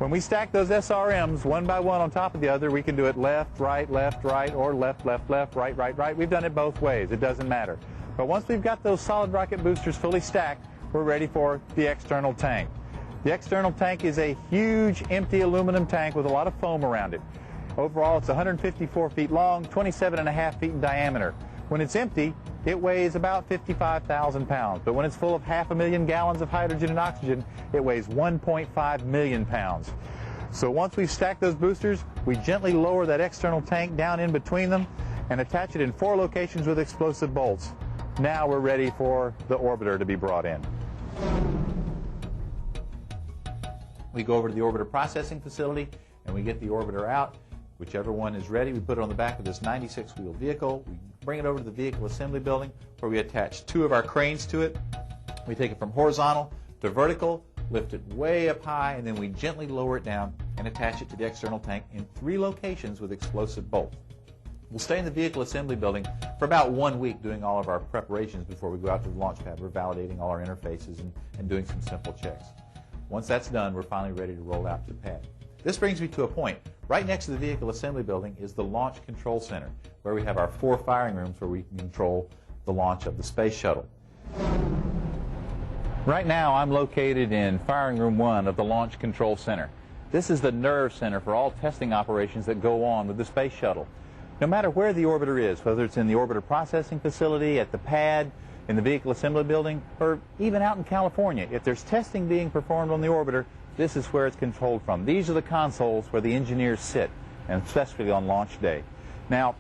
When we stack those SRMs one by one on top of the other, we can do it left, right, or left, right, right. We've done it both ways. It doesn't matter. But once we've got those solid rocket boosters fully stacked, we're ready for the external tank. The external tank is a huge empty aluminum tank with a lot of foam around it. Overall, it's 154 feet long, 27.5 feet in diameter. When it's empty, it weighs about 55,000 pounds. But when it's full of 500,000 gallons of hydrogen and oxygen, it weighs 1.5 million pounds. So once we've stacked those boosters, we gently lower that external tank down in between them and attach it in 4 locations with explosive bolts. Now we're ready for the orbiter to be brought in. We go over to the orbiter processing facility and we get the orbiter out. Whichever one is ready, we put it on the back of this 96-wheel vehicle. We bring it over to the vehicle assembly building where we attach 2 of our cranes to it. We take it from horizontal to vertical, lift it way up high, and then we gently lower it down and attach it to the external tank in 3 locations with explosive bolts. We'll stay in the vehicle assembly building for about 1 week doing all of our preparations before we go out to the launch pad. We're validating all our interfaces and doing some simple checks. Once that's done, we're finally ready to roll out to the pad. This brings me to a point. Right next to the vehicle assembly building is the Launch Control Center, where we have our 4 firing rooms where we can control the launch of the space shuttle. Right now, I'm located in firing room 1 of the Launch Control Center. This is the nerve center for all testing operations that go on with the space shuttle. No matter where the orbiter is, whether it's in the orbiter processing facility, at the pad, in the vehicle assembly building, or even out in California, if there's testing being performed on the orbiter, this is where it's controlled from. These are the consoles where the engineers sit, and especially on launch day. Now,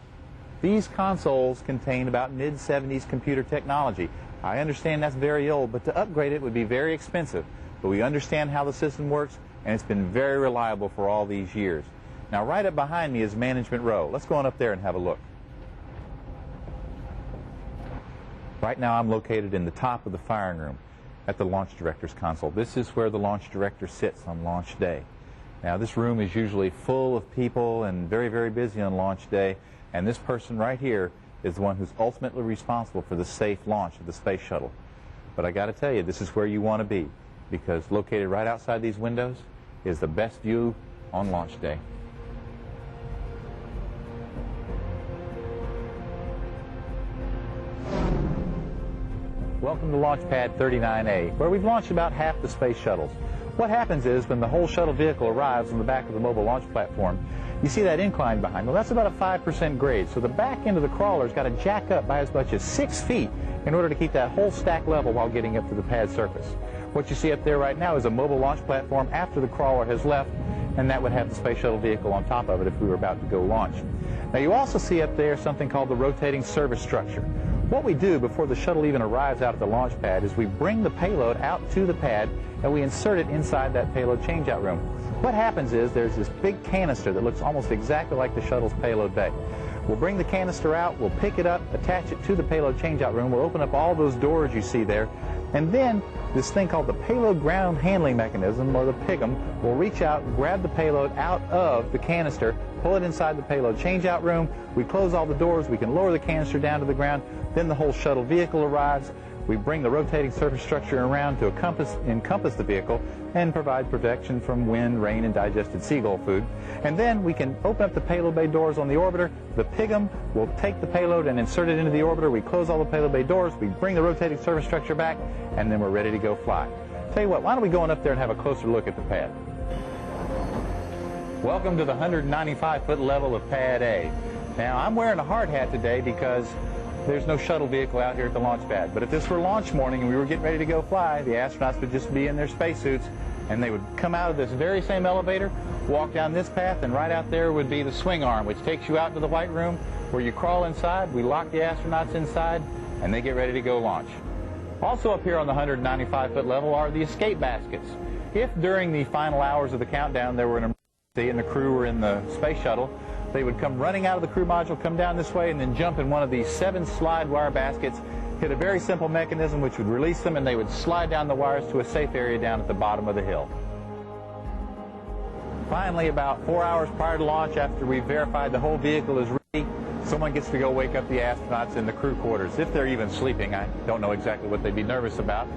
these consoles contain about mid-70s computer technology. I understand that's very old, but to upgrade it would be very expensive. But we understand how the system works, and it's been very reliable for all these years. Now, right up behind me is management row. Let's go on up there and have a look. Right now, I'm located in the top of the firing room at the launch director's console. This is where the launch director sits on launch day. Now, this room is usually full of people and very, very busy on launch day, and this person right here is the one who's ultimately responsible for the safe launch of the space shuttle. But I got to tell you, this is where you want to be, because located right outside these windows is the best view on launch day. Welcome to Launch Pad 39A, where we've launched about half the space shuttles. What happens is when the whole shuttle vehicle arrives on the back of the mobile launch platform, you see that incline behind. Well, that's about a 5% grade, so the back end of the crawler's got to jack up by as much as 6 feet in order to keep that whole stack level while getting up to the pad surface. What you see up there right now is a mobile launch platform after the crawler has left, and that would have the space shuttle vehicle on top of it if we were about to go launch. Now, you also see up there something called the rotating service structure. What we do before the shuttle even arrives out at the launch pad is we bring the payload out to the pad and we insert it inside that payload changeout room. What happens is there's this big canister that looks almost exactly like the shuttle's payload bay. We'll bring the canister out, we'll pick it up, attach it to the payload changeout room, we'll open up all those doors you see there, and then this thing called the payload ground handling mechanism, or the PGM, will reach out, grab the payload out of the canister, pull it inside the payload changeout room, we close all the doors, we can lower the canister down to the ground, then the whole shuttle vehicle arrives, we bring the rotating surface structure around to encompass the vehicle and provide protection from wind, rain, and digested seagull food. And then we can open up the payload bay doors on the orbiter. The PGM will take the payload and insert it into the orbiter. We close all the payload bay doors, we bring the rotating surface structure back, and then we're ready to go fly. Tell you what, why don't we go on up there and have a closer look at the pad. Welcome to the 195-foot level of Pad A. Now, I'm wearing a hard hat today because there's no shuttle vehicle out here at the launch pad. But if this were launch morning and we were getting ready to go fly, the astronauts would just be in their spacesuits and they would come out of this very same elevator, walk down this path, and right out there would be the swing arm, which takes you out to the white room where you crawl inside, we lock the astronauts inside, and they get ready to go launch. Also up here on the 195-foot level are the escape baskets. If during the final hours of the countdown there were an emergency and the crew were in the space shuttle, they would come running out of the crew module, come down this way, and then jump in one of these 7 slide wire baskets, hit a very simple mechanism which would release them, and they would slide down the wires to a safe area down at the bottom of the hill. Finally, about 4 hours prior to launch, after we've verified the whole vehicle is ready, someone gets to go wake up the astronauts in the crew quarters, if they're even sleeping. I don't know exactly what they'd be nervous about.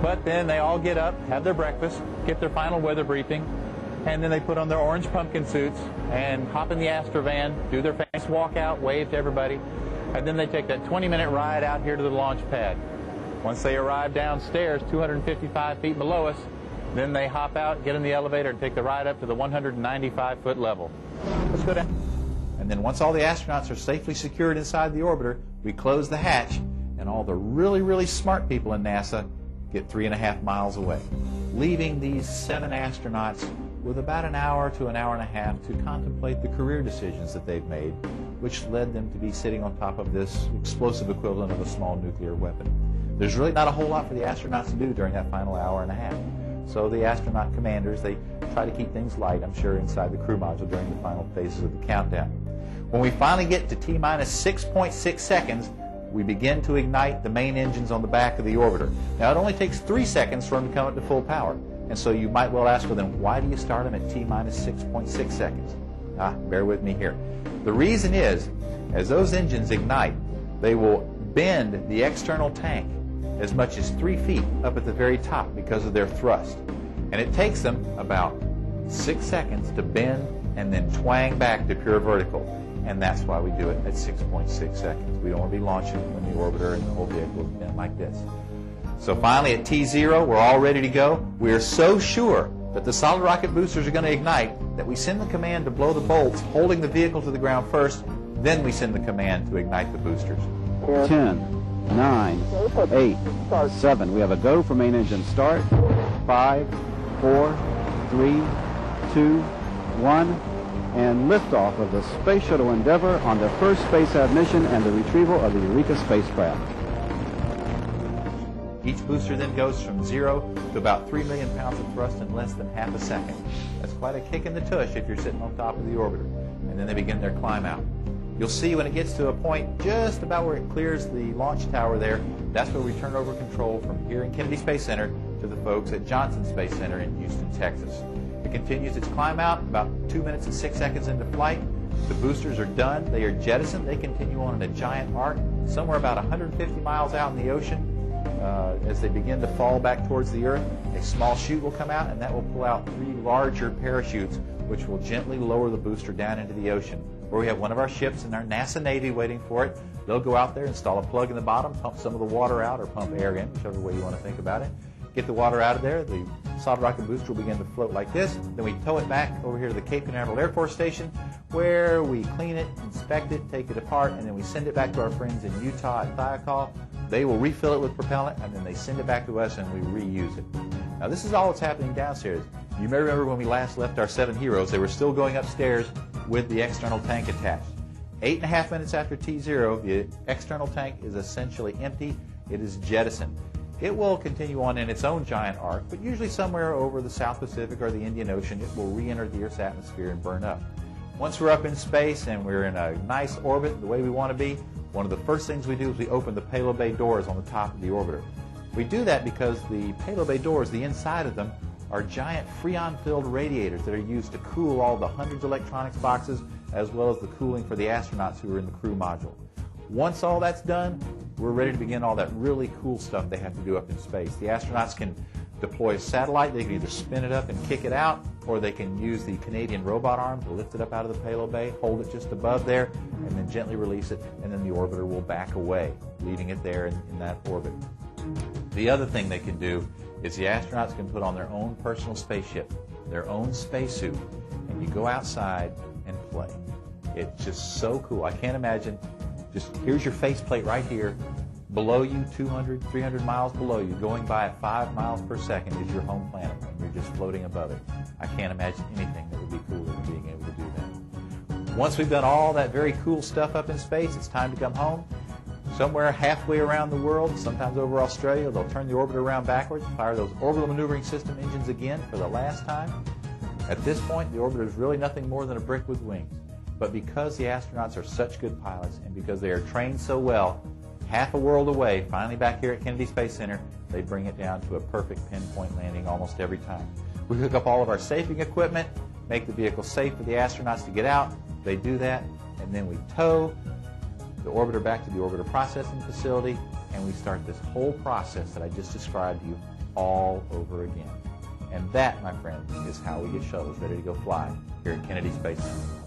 But then they all get up, have their breakfast, get their final weather briefing, and then they put on their orange pumpkin suits and hop in the Astrovan, do their famous walkout, wave to everybody, and then they take that 20-minute ride out here to the launch pad. Once they arrive downstairs, 255 feet below us, then they hop out, get in the elevator, and take the ride up to the 195-foot level. Let's go down. And then once all the astronauts are safely secured inside the orbiter, we close the hatch, and all the really, really smart people in NASA get 3.5 miles away, leaving these 7 astronauts with about an hour to an hour and a half to contemplate the career decisions that they've made, which led them to be sitting on top of this explosive equivalent of a small nuclear weapon. There's really not a whole lot for the astronauts to do during that final hour and a half. So the astronaut commanders, they try to keep things light, I'm sure, inside the crew module during the final phases of the countdown. When we finally get to T-minus 6.6 seconds, we begin to ignite the main engines on the back of the orbiter. Now, it only takes 3 seconds for them to come up to full power. And so you might well ask, well, then why do you start them at T-minus 6.6 seconds? Bear with me here. The reason is, as those engines ignite, they will bend the external tank as much as 3 feet up at the very top because of their thrust. And it takes them about 6 seconds to bend and then twang back to pure vertical. And that's why we do it at 6.6 seconds. We don't want to be launching when the orbiter and the whole vehicle is bent like this. So finally at T0, we're all ready to go. We are so sure that the solid rocket boosters are going to ignite that we send the command to blow the bolts, holding the vehicle to the ground first. Then we send the command to ignite the boosters. 10, 9, 8, 7. We have a go for main engine start. 5, 4, 3, 2, 1. And liftoff of the Space Shuttle Endeavour on the first space mission and the retrieval of the Eureka spacecraft. Each booster then goes from 0 to about 3 million pounds of thrust in less than half a second. That's quite a kick in the tush if you're sitting on top of the orbiter. And then they begin their climb out. You'll see when it gets to a point just about where it clears the launch tower there, that's where we turn over control from here in Kennedy Space Center to the folks at Johnson Space Center in Houston, Texas. It continues its climb out about 2 minutes and 6 seconds into flight. The boosters are done. They are jettisoned. They continue on in a giant arc somewhere about 150 miles out in the ocean. As they begin to fall back towards the Earth, a small chute will come out, and that will pull out 3 larger parachutes, which will gently lower the booster down into the ocean, where we have one of our ships and our NASA Navy waiting for it. They'll go out there, install a plug in the bottom, pump some of the water out, or pump air in, whichever way you want to think about it. Get the water out of there. The solid rocket booster will begin to float like this. Then we tow it back over here to the Cape Canaveral Air Force Station, where we clean it, inspect it, take it apart, and then we send it back to our friends in Utah at Thiokol. They will refill it with propellant, and then they send it back to us, and we reuse it. Now, this is all that's happening downstairs. You may remember when we last left our 7 heroes, they were still going upstairs with the external tank attached. 8.5 minutes after T0, the external tank is essentially empty. It is jettisoned. It will continue on in its own giant arc, but usually somewhere over the South Pacific or the Indian Ocean, it will re-enter the Earth's atmosphere and burn up. Once we're up in space and we're in a nice orbit the way we want to be, one of the first things we do is we open the payload bay doors on the top of the orbiter. We do that because the payload bay doors, the inside of them, are giant freon-filled radiators that are used to cool all the hundreds of electronics boxes as well as the cooling for the astronauts who are in the crew module. Once all that's done, we're ready to begin all that really cool stuff they have to do up in space. The astronauts can deploy a satellite. They can either spin it up and kick it out, or they can use the Canadian robot arm to lift it up out of the payload bay, hold it just above there, and then gently release it, and then the orbiter will back away, leaving it there in that orbit. The other thing they can do is the astronauts can put on their own personal spaceship, their own spacesuit, and you go outside and play. It's just so cool. I can't imagine. Just here's your faceplate right here. Below you, 200, 300 miles below you, going by at 5 miles per second is your home planet, and you're just floating above it. I can't imagine anything that would be cooler than being able to do that. Once we've done all that very cool stuff up in space, it's time to come home. Somewhere halfway around the world, sometimes over Australia, they'll turn the orbiter around backwards, fire those orbital maneuvering system engines again for the last time. At this point, the orbiter is really nothing more than a brick with wings. But because the astronauts are such good pilots and because they are trained so well, half a world away, finally back here at Kennedy Space Center, they bring it down to a perfect pinpoint landing almost every time. We hook up all of our safing equipment, make the vehicle safe for the astronauts to get out. They do that, and then we tow the orbiter back to the orbiter processing facility, and we start this whole process that I just described to you all over again. And that, my friends, is how we get shuttles ready to go fly here at Kennedy Space Center.